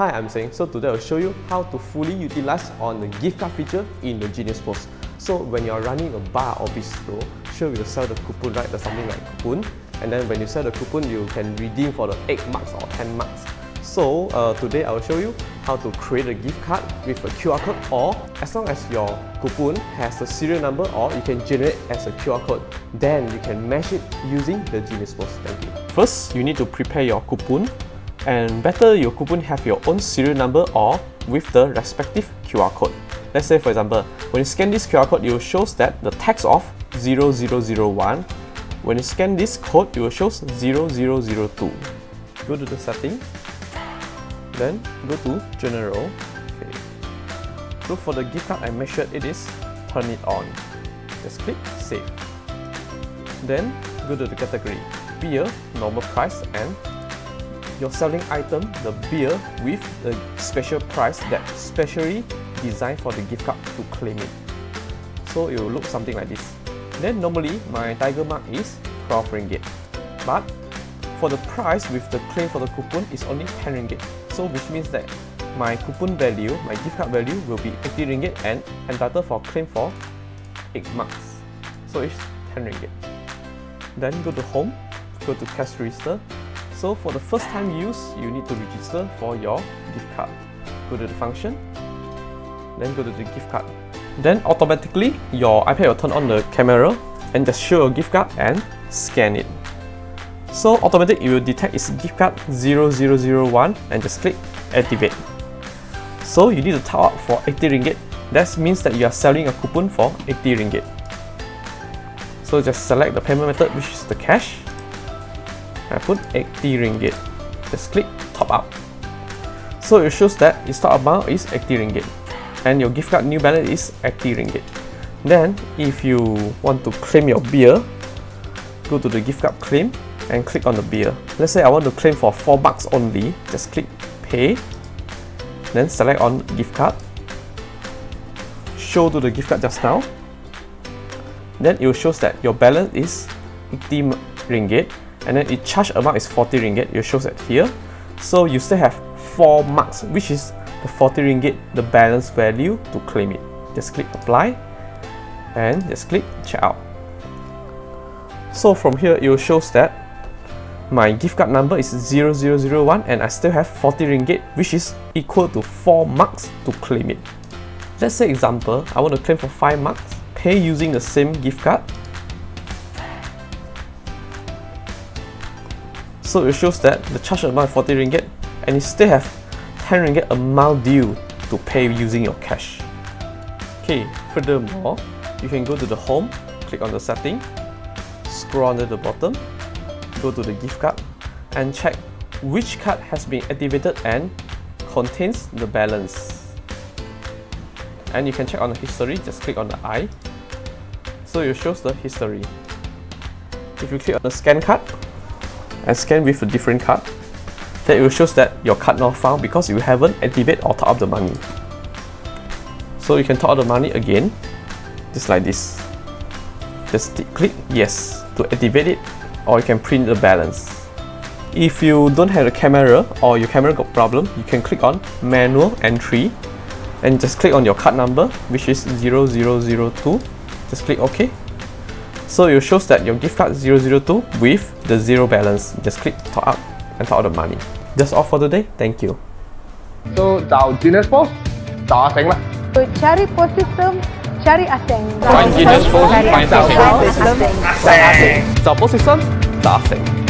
Hi, I'm Seng. So today I'll show you how to fully utilize on the gift card feature in the Genius POS. So when you're running a bar or bistro, sure we'll sell the coupon, right? There's something like coupon. And then when you sell the coupon, you can redeem for the 8 marks or 10 marks. So today I will show you how to create a gift card with a QR code, or as long as your coupon has a serial number or you can generate as a QR code, then you can match it using the Genius POS. Thank you. First, you need to prepare your coupon, and better your coupon have your own serial number or with the respective QR code. Let's say for example, when you scan this QR code, it will show that the text of 0001. When you scan this code, it will show 0002. Go to the setting, then go to general. Okay. Look for the gift card and make sure it is turn it on. Just click save. Then go to the category beer, normal price, and your selling item, the beer with the special price that specially designed for the gift card to claim it. So it will look something like this. Then normally my tiger mark is 12 ringgit, but for the price with the claim for the coupon is only 10 ringgit. So which means that my coupon value, my gift card value will be 80 ringgit and entitled for claim for 8 marks. So it's 10 ringgit. Then go to home, go to cash register. So for the first time use, you need to register for your gift card. Go to the function, then go to the gift card. Then automatically your iPad will turn on the camera and just show your gift card and scan it. So automatically it will detect its gift card 0001 and just click activate. So you need to top up for 80 ringgit. That means that you are selling a coupon for 80 ringgit. So just select the payment method, which is the cash. I put 80 ringgit. Just click top up. So it shows that its top amount is 80 ringgit and your gift card new balance is 80 ringgit. Then if you want to claim your beer, go to the gift card claim and click on the beer. Let's say I want to claim for 4 bucks only. Just click pay, then select on gift card, show to the gift card just now. Then it will show that your balance is 80 ringgit and then its charge amount is 40 ringgit. It shows that here. So you still have 4 marks, which is the 40 ringgit, the balance value to claim it. Just click apply and just click check out. So from here it will show that my gift card number is 0001 and I still have 40 ringgit, which is equal to 4 marks to claim it. Let's say example, I want to claim for 5 marks, pay using the same gift card. So it shows that the charge amount is 40 ringgit and you still have 10 ringgit amount due to pay using your cash. Okay, furthermore, you can go to the home, click on the setting, scroll under the bottom, go to the gift card and check which card has been activated and contains the balance. And you can check on the history, just click on the eye. So it shows the history. If you click on the scan card and scan with a different card, then it will show that your card not found because you haven't activated or top up the money. So you can top up the money again, just like this. Just click yes to activate it, or you can print the balance. If you don't have a camera or your camera got problem, you can click on manual entry and just click on your card number, which is 0002. Just click OK. So it shows that your gift card 002 with the 0 balance. Just click top up and top up the money. That's all for today. Thank you. So 找 Genius POS 找阿成啦。 Cari POS system, cari Aseng. Find Genius POS, find Aseng. 阿成。找 POS system 找 Seng.